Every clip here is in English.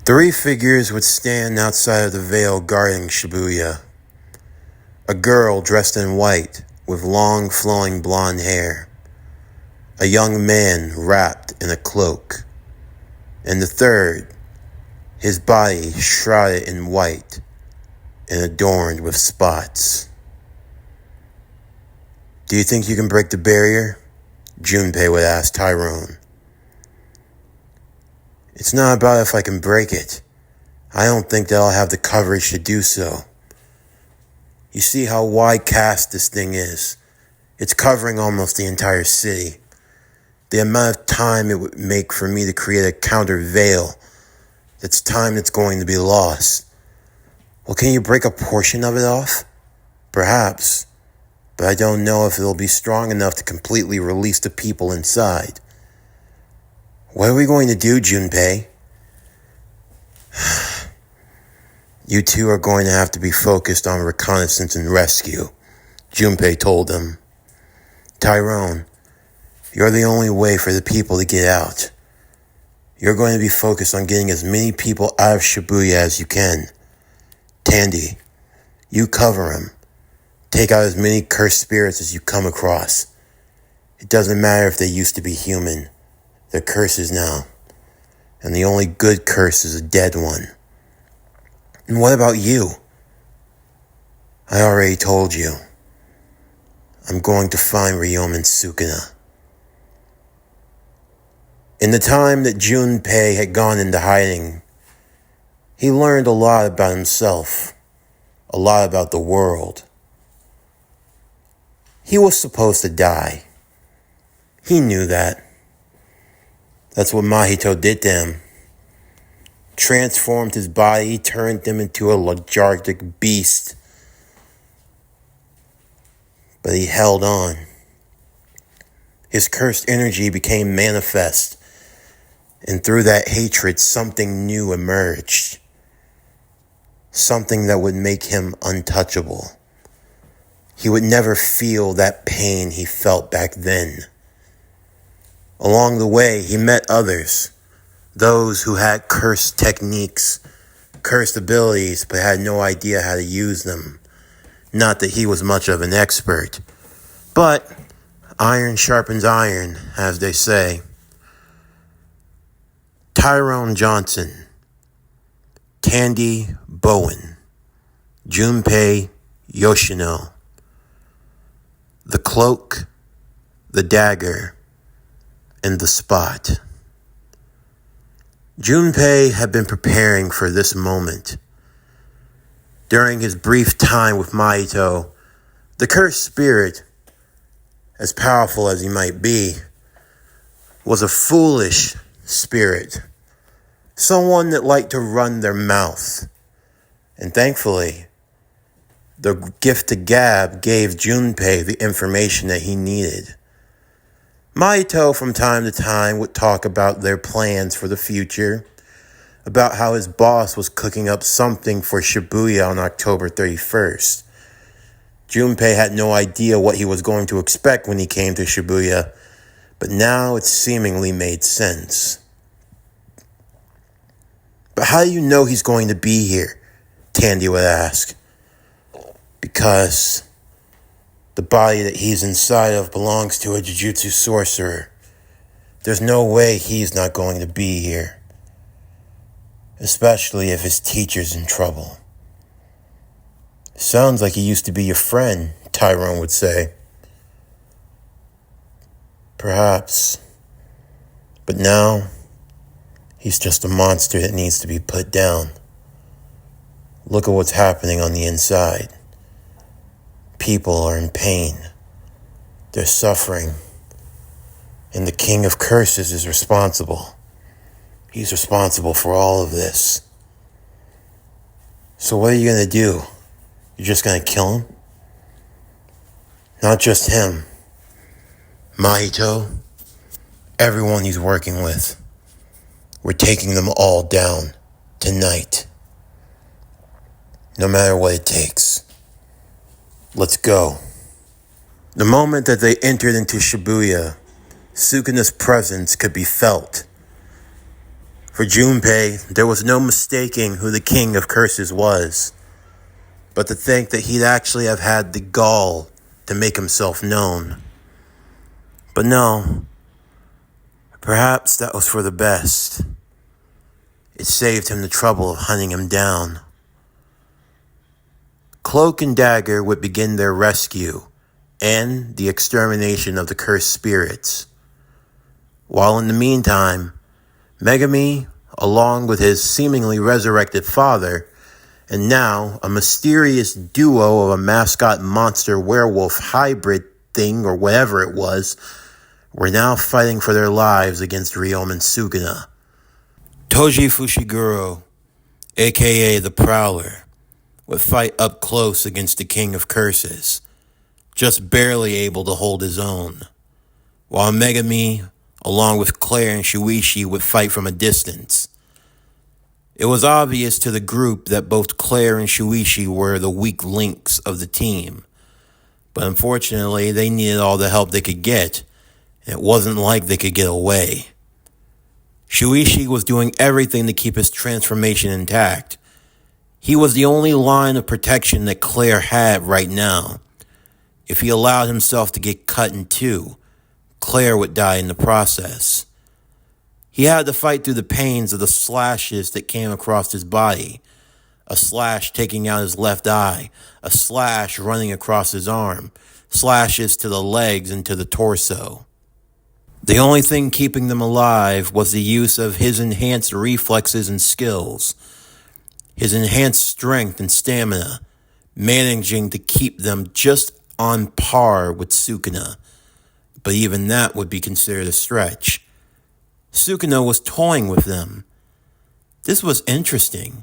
Three figures would stand outside of the veil guarding Shibuya. A girl dressed in white with long flowing blonde hair. A young man wrapped in a cloak. And the third, his body shrouded in white and adorned with spots. "Do you think you can break the barrier?" Junpei would ask Tyrone. "It's not about if I can break it. I don't think that I'll have the courage to do so. You see how wide cast this thing is. It's covering almost the entire city. The amount of time it would make for me to create a counter veil, that's time that's going to be lost. Well, can you break a portion of it off? Perhaps, but I don't know if it'll be strong enough to completely release the people inside. What are we going to do, Junpei?" "You two are going to have to be focused on reconnaissance and rescue," Junpei told him. "Tyrone, you're the only way for the people to get out. You're going to be focused on getting as many people out of Shibuya as you can. Tandy, you cover him. Take out as many cursed spirits as you come across. It doesn't matter if they used to be human. They're curses now. And the only good curse is a dead one. And what about you?" "I already told you. I'm going to find Ryoma and Sukuna." In the time that Junpei had gone into hiding, he learned a lot about himself, a lot about the world. He was supposed to die. He knew that. That's what Mahito did to him. Transformed his body, turned him into a lethargic beast. But he held on. His cursed energy became manifest, and through that hatred, something new emerged. Something that would make him untouchable. He would never feel that pain he felt back then. Along the way, he met others, those who had cursed techniques, cursed abilities, but had no idea how to use them. Not that he was much of an expert, but iron sharpens iron, as they say. Tyrone Johnson, Tandy Bowen, Junpei Yoshino. The cloak, the dagger, and the spot. Junpei had been preparing for this moment. During his brief time with Mahito, the cursed spirit, as powerful as he might be, was a foolish spirit. Someone that liked to run their mouth. And thankfully, the gift of gab gave Junpei the information that he needed. Mahito from time to time would talk about their plans for the future, about how his boss was cooking up something for Shibuya on October 31st. Junpei had no idea what he was going to expect when he came to Shibuya, but now it seemingly made sense. "But how do you know he's going to be here?" Tandy would ask. "Because the body that he's inside of belongs to a Jujutsu sorcerer. There's no way he's not going to be here. Especially if his teacher's in trouble." "Sounds like he used to be your friend," Tyrone would say. "Perhaps. But now, he's just a monster that needs to be put down. Look at what's happening on the inside. People are in pain. They're suffering. And the King of Curses is responsible. He's responsible for all of this. So what are you going to do? You're just going to kill him? Not just him. Mahito, everyone he's working with. We're taking them all down tonight. No matter what it takes. Let's go." The moment that they entered into Shibuya, Sukuna's presence could be felt. For Junpei, there was no mistaking who the king of curses was. But to think that he'd actually have had the gall to make himself known. But no, perhaps that was for the best. It saved him the trouble of hunting him down. Cloak and Dagger would begin their rescue and the extermination of the cursed spirits. While in the meantime, Megami, along with his seemingly resurrected father, and now a mysterious duo of a mascot monster werewolf hybrid thing or whatever it was, were now fighting for their lives against Ryoma and Sukuna. Toji Fushiguro, aka the Prowler, would fight up close against the King of Curses, just barely able to hold his own, while Megami, along with Claire and Shuichi, would fight from a distance. It was obvious to the group that both Claire and Shuichi were the weak links of the team, but unfortunately they needed all the help they could get, and it wasn't like they could get away. Shuichi was doing everything to keep his transformation intact. He was the only line of protection that Claire had right now. If he allowed himself to get cut in two, Claire would die in the process. He had to fight through the pains of the slashes that came across his body. A slash taking out his left eye, a slash running across his arm, slashes to the legs and to the torso. The only thing keeping them alive was the use of his enhanced reflexes and skills, his enhanced strength and stamina, managing to keep them just on par with Sukuna. But even that would be considered a stretch. Sukuna was toying with them. This was interesting.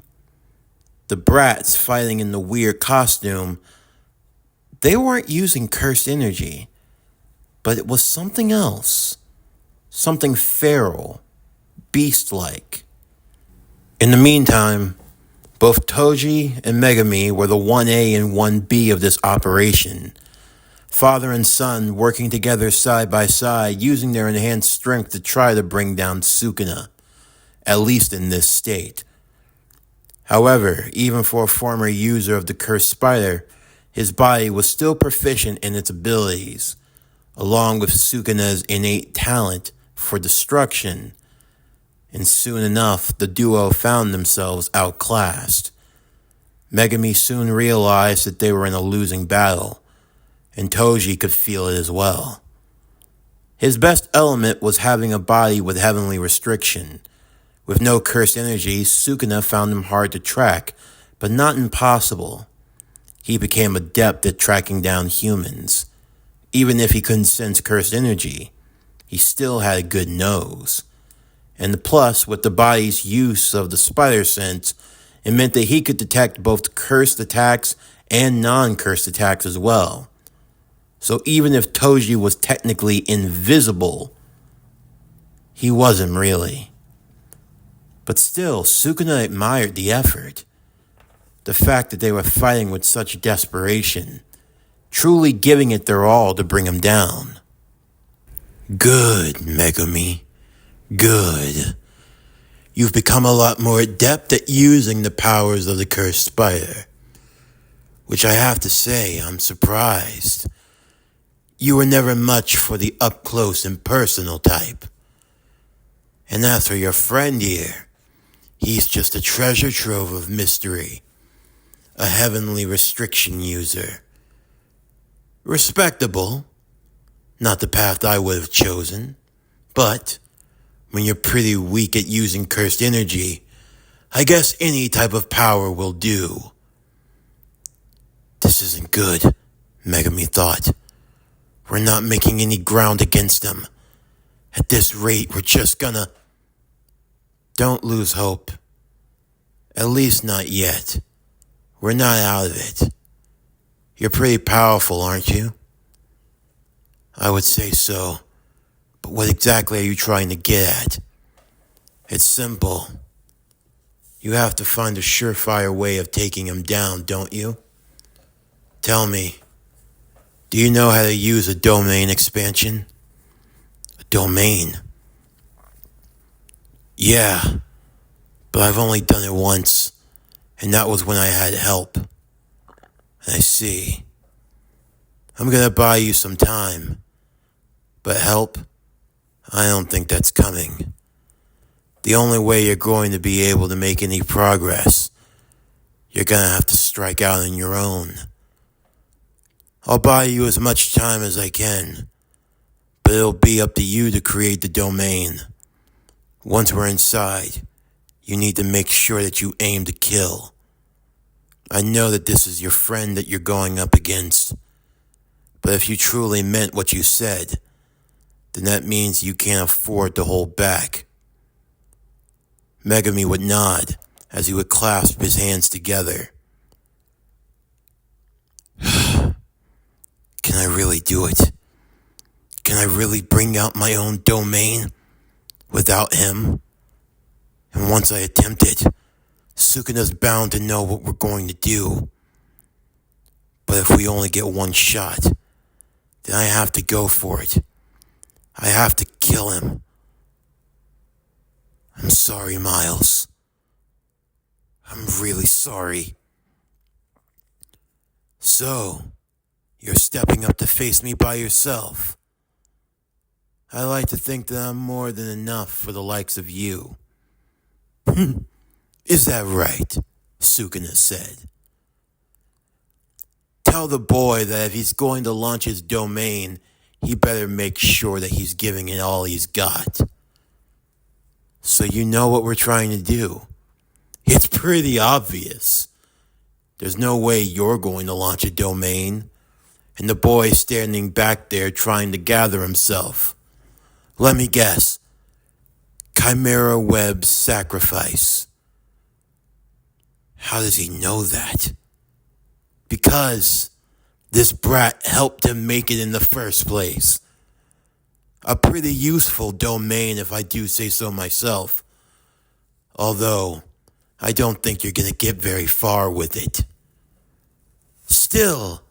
The brats fighting in the weird costume, they weren't using cursed energy, but it was something else. Something feral, beast-like. In the meantime, both Toji and Megami were the 1A and 1B of this operation. Father and son working together side by side, using their enhanced strength to try to bring down Sukuna, at least in this state. However, even for a former user of the cursed spider, his body was still proficient in its abilities, along with Sukuna's innate talent for destruction, and soon enough the duo found themselves outclassed. Megami soon realized that they were in a losing battle, and Toji could feel it as well. His best element was having a body with heavenly restriction. With no cursed energy, Sukuna found him hard to track, but not impossible. He became adept at tracking down humans. Even if he couldn't sense cursed energy, he still had a good nose. And the plus, with the body's use of the spider sense, it meant that he could detect both cursed attacks and non-cursed attacks as well. So even if Toji was technically invisible, he wasn't really. But still, Sukuna admired the effort. The fact that they were fighting with such desperation, truly giving it their all to bring him down. Good, Megami. Good. You've become a lot more adept at using the powers of the cursed spider. Which I have to say, I'm surprised. You were never much for the up-close and personal type. And as for your friend here, he's just a treasure trove of mystery. A heavenly restriction user. Respectable. Not the path I would have chosen. But when you're pretty weak at using cursed energy, I guess any type of power will do. This isn't good, Megami thought. We're not making any ground against them. At this rate, we're just gonna... Don't lose hope. At least not yet. We're not out of it. You're pretty powerful, aren't you? I would say so. But what exactly are you trying to get at? It's simple. You have to find a surefire way of taking him down, don't you? Tell me, do you know how to use a domain expansion? A domain? Yeah, but I've only done it once, and that was when I had help. I see. I'm gonna buy you some time, but help? I don't think that's coming. The only way you're going to be able to make any progress, you're gonna have to strike out on your own. I'll buy you as much time as I can, but it'll be up to you to create the domain. Once we're inside, you need to make sure that you aim to kill. I know that this is your friend that you're going up against, but if you truly meant what you said, then that means you can't afford to hold back. Megami would nod as he would clasp his hands together. Can I really do it? Can I really bring out my own domain without him? And once I attempt it, Sukuna's bound to know what we're going to do. But if we only get one shot, then I have to go for it. I have to kill him. I'm sorry, Miles. I'm really sorry. So, you're stepping up to face me by yourself. I like to think that I'm more than enough for the likes of you. Is that right? Sukuna said. Tell the boy that if he's going to launch his domain, he better make sure that he's giving it all he's got. So you know what we're trying to do. It's pretty obvious. There's no way you're going to launch a domain. And the boy's standing back there trying to gather himself. Let me guess. Chimera Web Sacrifice. How does he know that? Because this brat helped him make it in the first place. A pretty useful domain, if I do say so myself. Although, I don't think you're going to get very far with it. Still,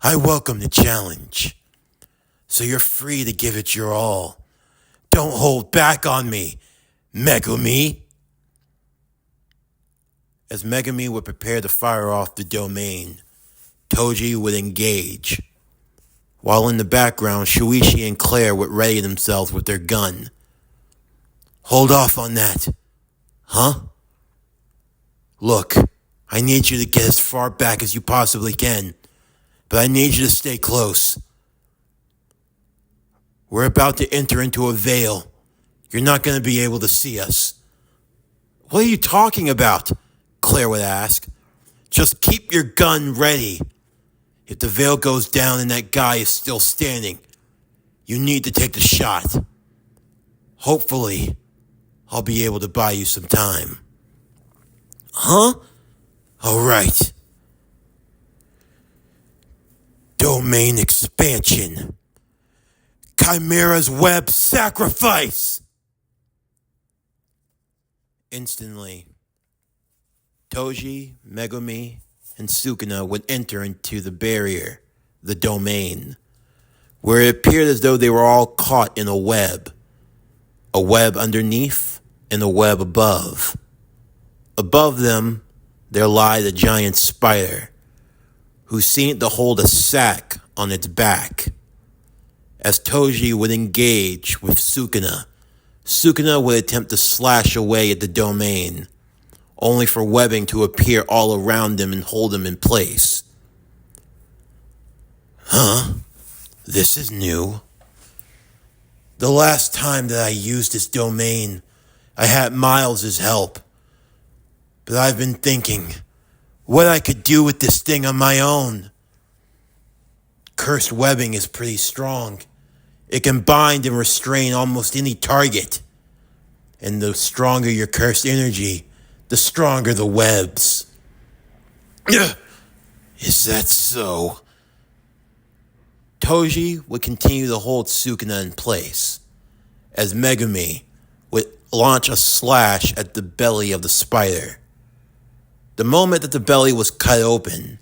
I welcome the challenge. So you're free to give it your all. Don't hold back on me, Megumi. As Megami would prepare to fire off the domain, Toji would engage. While in the background, Shuichi and Claire would ready themselves with their gun. Hold off on that. Huh? Look, I need you to get as far back as you possibly can, but I need you to stay close. We're about to enter into a veil. You're not going to be able to see us. What are you talking about? Claire would ask. Just keep your gun ready. If the veil goes down and that guy is still standing, you need to take the shot. Hopefully, I'll be able to buy you some time. Huh? All right. Domain expansion. Chimera's Web Sacrifice. Instantly, Toji, Megumi, and Sukuna would enter into the barrier, the domain, where it appeared as though they were all caught in a web underneath and a web above. Above them, there lied a giant spider, who seemed to hold a sack on its back. As Toji would engage with Sukuna, Sukuna would attempt to slash away at the domain, only for webbing to appear all around him and hold him in place. Huh? This is new. The last time that I used this domain, I had Miles' help. But I've been thinking what I could do with this thing on my own. Cursed webbing is pretty strong. It can bind and restrain almost any target. And the stronger your cursed energy, the stronger the webs. Is that so? Toji would continue to hold Sukuna in place, as Megumi would launch a slash at the belly of the spider. The moment that the belly was cut open,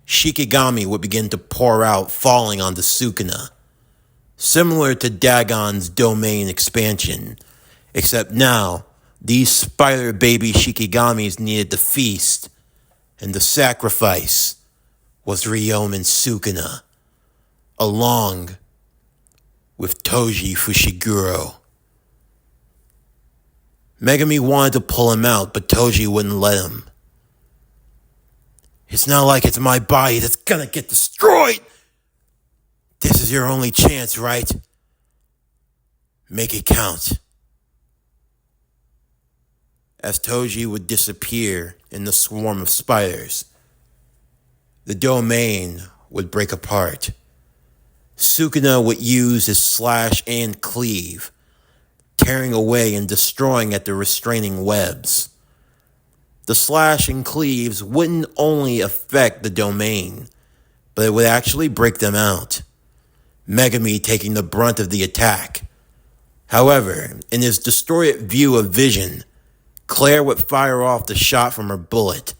Shikigami would begin to pour out, falling onto Sukuna. Similar to Dagon's domain expansion, except now, These spider baby Shikigamis needed the feast, and the sacrifice was Ryomen Sukuna, along with Toji Fushiguro. Megami wanted to pull him out, but Toji wouldn't let him. It's not like it's my body that's gonna get destroyed. This is your only chance, right? Make it count. As Toji would disappear in the swarm of spiders, the domain would break apart. Sukuna would use his slash and cleave, tearing away and destroying at the restraining webs. The slash and cleaves wouldn't only affect the domain, but it would actually break them out, Megami taking the brunt of the attack. However, in his distorted view of vision, Claire would fire off the shot from her bullet,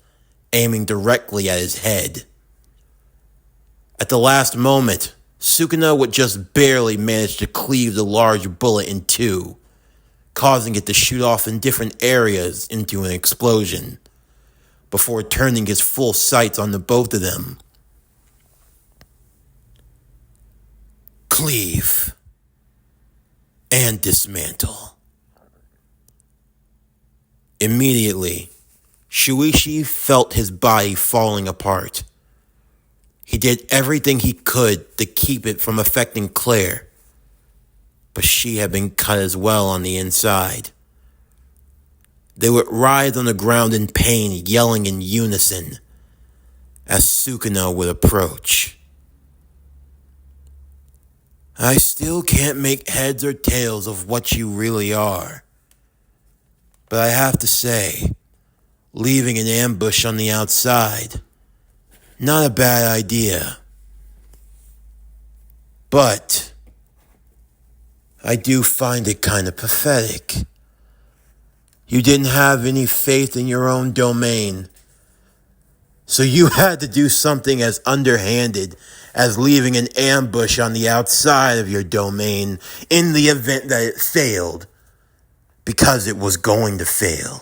aiming directly at his head. At the last moment, Sukuna would just barely manage to cleave the large bullet in two, causing it to shoot off in different areas into an explosion, before turning his full sights on the both of them. Cleave and dismantle. Immediately, Shuichi felt his body falling apart. He did everything he could to keep it from affecting Claire, but she had been cut as well on the inside. They would writhe on the ground in pain, yelling in unison as Sukuna would approach. I still can't make heads or tails of what you really are. But I have to say, leaving an ambush on the outside, not a bad idea. But I do find it kind of pathetic. You didn't have any faith in your own domain, so you had to do something as underhanded as leaving an ambush on the outside of your domain in the event that it failed, because it was going to fail.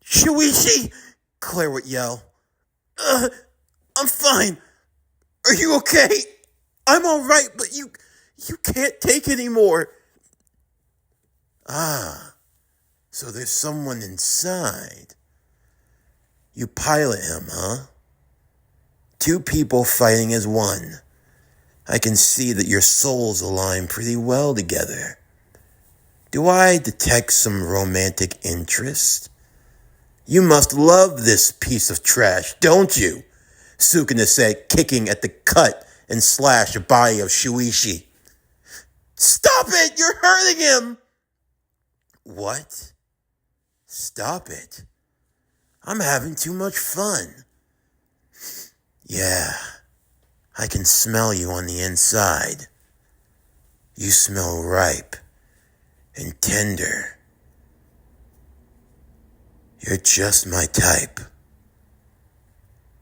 Shuichi, Claire would yell. I'm fine. Are you okay? I'm alright, but you can't take anymore. So there's someone inside. You pilot him, huh? Two people fighting as one. I can see that your souls align pretty well together. Do I detect some romantic interest? You must love this piece of trash, don't you? Sukuna said, kicking at the cut and slashed body of Shuichi. Stop it! You're hurting him! What? Stop it. I'm having too much fun. Yeah, I can smell you on the inside. You smell ripe and tender. You're just my type.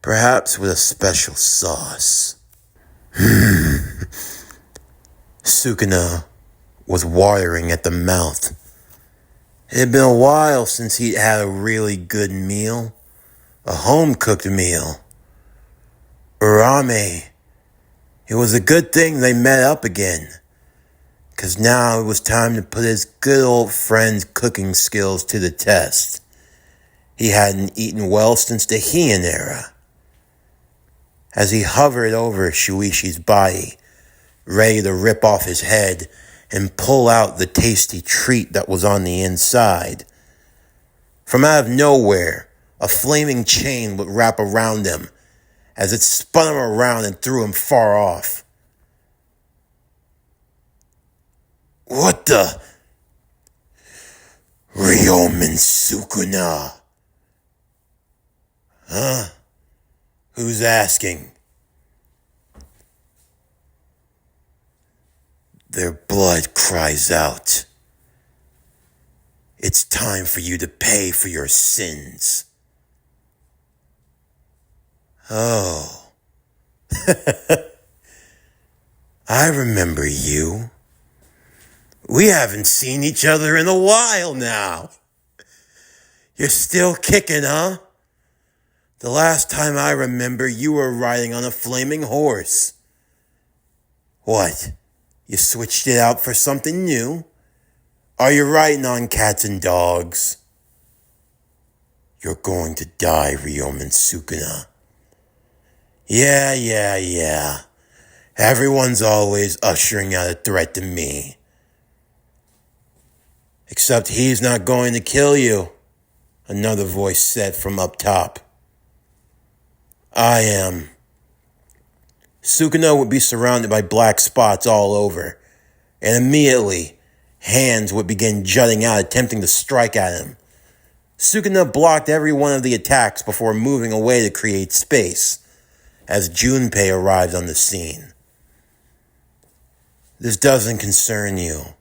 Perhaps with a special sauce. Sukuna was watering at the mouth. It had been a while since he'd had a really good meal. A home-cooked meal. Urame. It was a good thing they met up again, 'cause now it was time to put his good old friend's cooking skills to the test. He hadn't eaten well since the Heian era. As he hovered over Shuichi's body, ready to rip off his head and pull out the tasty treat that was on the inside, from out of nowhere, a flaming chain would wrap around him as it spun him around and threw him far off. What the? Ryomen Sukuna. Huh? Who's asking? Their blood cries out. It's time for you to pay for your sins. Oh. I remember you. We haven't seen each other in a while now. You're still kicking, huh? The last time I remember, you were riding on a flaming horse. What? You switched it out for something new? Are you riding on cats and dogs? You're going to die, Ryomen Sukuna. Yeah. Everyone's always ushering out a threat to me. Except he's not going to kill you, another voice said from up top. I am. Sukuna would be surrounded by black spots all over, and immediately, hands would begin jutting out, attempting to strike at him. Sukuna blocked every one of the attacks before moving away to create space, as Junpei arrived on the scene. This doesn't concern you.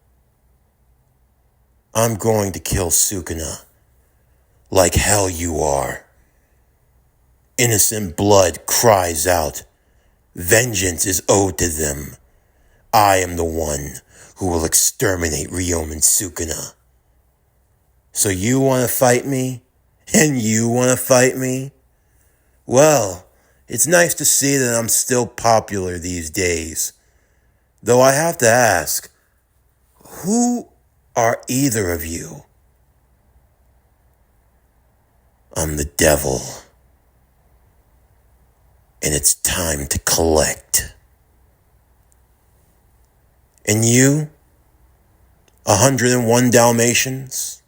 I'm going to kill Sukuna. Like hell you are. Innocent blood cries out. Vengeance is owed to them. I am the one who will exterminate Ryomen Sukuna. So you want to fight me? And you want to fight me? Well, it's nice to see that I'm still popular these days. Though I have to ask, who are either of you? I'm the devil. And it's time to collect. And you, 101 Dalmatians?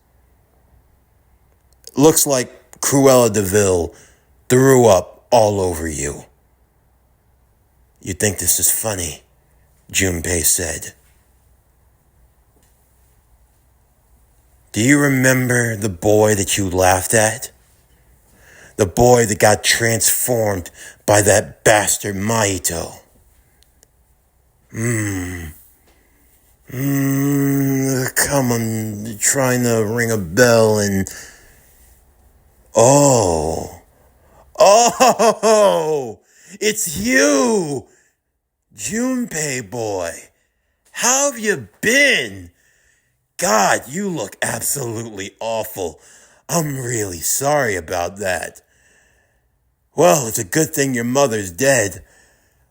Looks like Cruella de Vil threw up all over you. You think this is funny, Junpei said. Do you remember the boy that you laughed at? The boy that got transformed by that bastard Mahito. Come on, trying to ring a bell and... Oh, it's you, Junpei boy. How have you been? God, you look absolutely awful. I'm really sorry about that. Well, it's a good thing your mother's dead.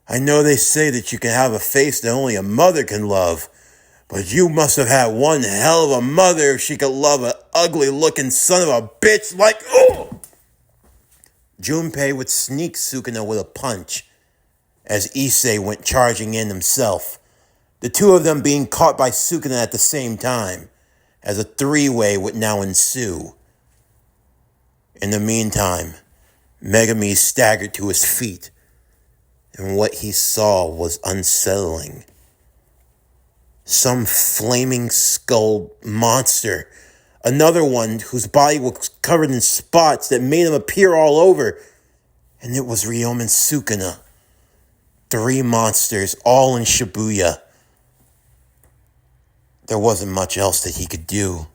I know they say that you can have a face that only a mother can love, but you must have had one hell of a mother if she could love an ugly-looking son of a bitch like... Oh! Junpei would sneak Sukuna with a punch as Issei went charging in himself, the two of them being caught by Sukuna at the same time, as a three-way would now ensue. In the meantime, Megami staggered to his feet, and what he saw was unsettling. Some flaming skull monster, another one whose body was covered in spots that made him appear all over, and it was Ryomen Sukuna. 3 monsters, all in Shibuya. There wasn't much else that he could do.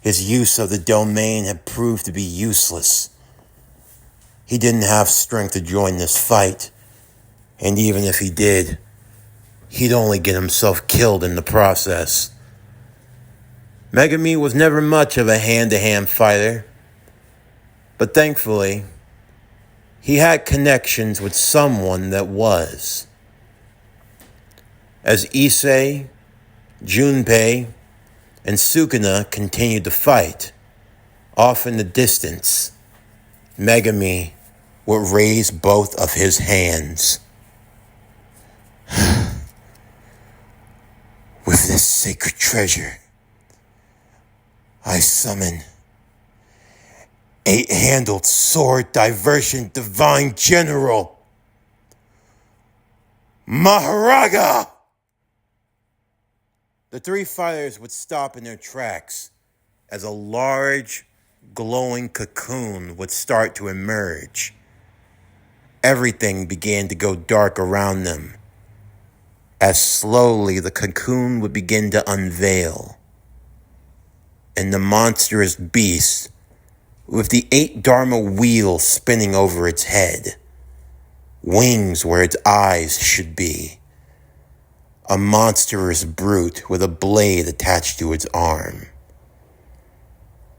His use of the domain had proved to be useless. He didn't have strength to join this fight, and even if he did, he'd only get himself killed in the process. Megami was never much of a hand-to-hand fighter, but thankfully, he had connections with someone that was. As Issei, Junpei, and Sukuna continued to fight, off in the distance, Megami would raise both of his hands. With this sacred treasure, I summon 8-handled sword diversion divine general, Maharaga! The 3 fighters would stop in their tracks as a large, glowing cocoon would start to emerge. Everything began to go dark around them, as slowly the cocoon would begin to unveil. And the monstrous beast, with the 8 Dharma wheels spinning over its head, wings where its eyes should be, a monstrous brute with a blade attached to its arm,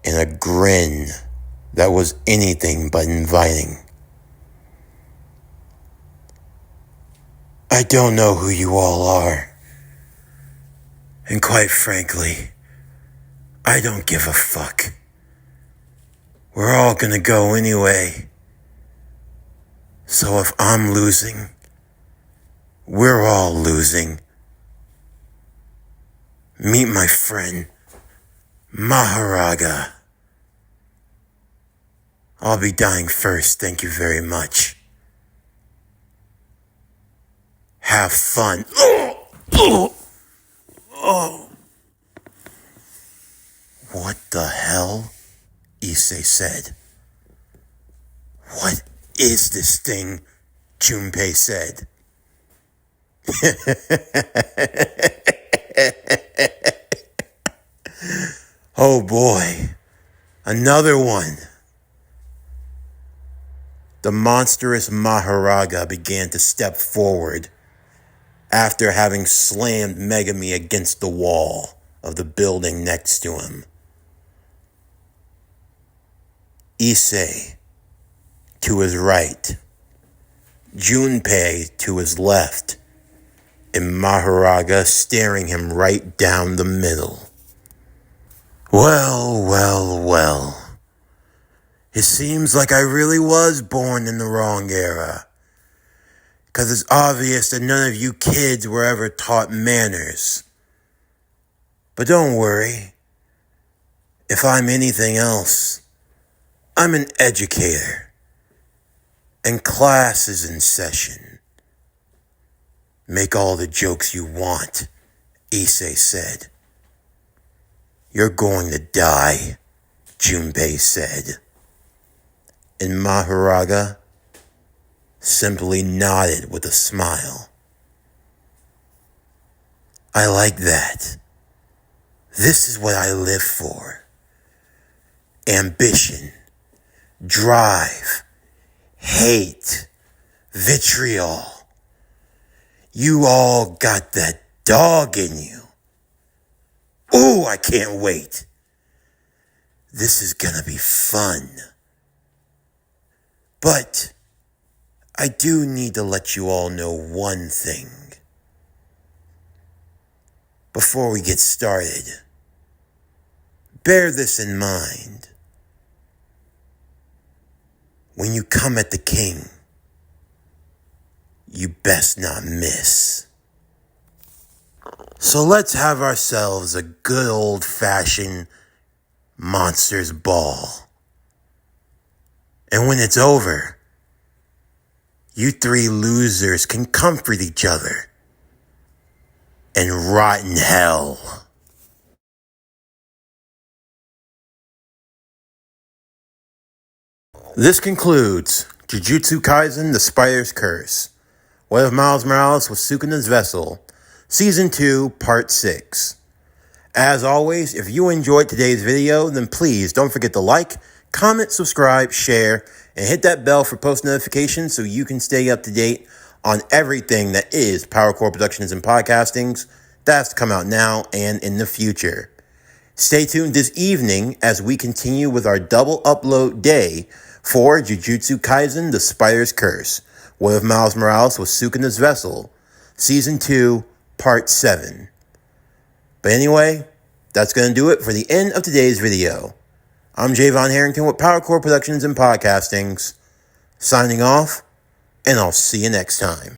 and a grin that was anything but inviting. I don't know who you all are, and quite frankly, I don't give a fuck. We're all gonna go anyway. So if I'm losing, we're all losing. Meet my friend, Maharaga. I'll be dying first, thank you very much. Have fun. What the hell? Issei said. What is this thing? Junpei said. Oh boy, another one. The monstrous Maharaga began to step forward after having slammed Megami against the wall of the building next to him. Issei to his right, Junpei to his left, and Maharaga staring him right down the middle. Well. It seems like I really was born in the wrong era. 'Cause it's obvious that none of you kids were ever taught manners. But don't worry. If I'm anything else, I'm an educator. And class is in session. Make all the jokes you want, Issei said. You're going to die, Junpei said. And Maharaga simply nodded with a smile. I like that. This is what I live for. Ambition, drive, hate, vitriol. You all got that dog in you. Ooh, I can't wait. This is gonna be fun. But I do need to let you all know one thing. Before we get started, bear this in mind. When you come at the king, you best not miss. So let's have ourselves a good old-fashioned monsters ball. And when it's over, you three losers can comfort each other and rot in hell. This concludes Jujutsu Kaisen, The Spider's Curse, Way of Miles Morales with Sukuna's Vessel, Season 2, Part 6. As always, if you enjoyed today's video, then please don't forget to like, comment, subscribe, share, and hit that bell for post notifications so you can stay up to date on everything that is PowerCore Productions and Podcastings that's to come out now and in the future. Stay tuned this evening as we continue with our double upload day for Jujutsu Kaisen, The Spider's Curse, Way of Miles Morales with Sukuna's Vessel, Season 2, Part 7. But anyway, that's going to do it for the end of today's video. I'm Javon Harrington with PowerCore Productions and Podcastings, signing off, and I'll see you next time.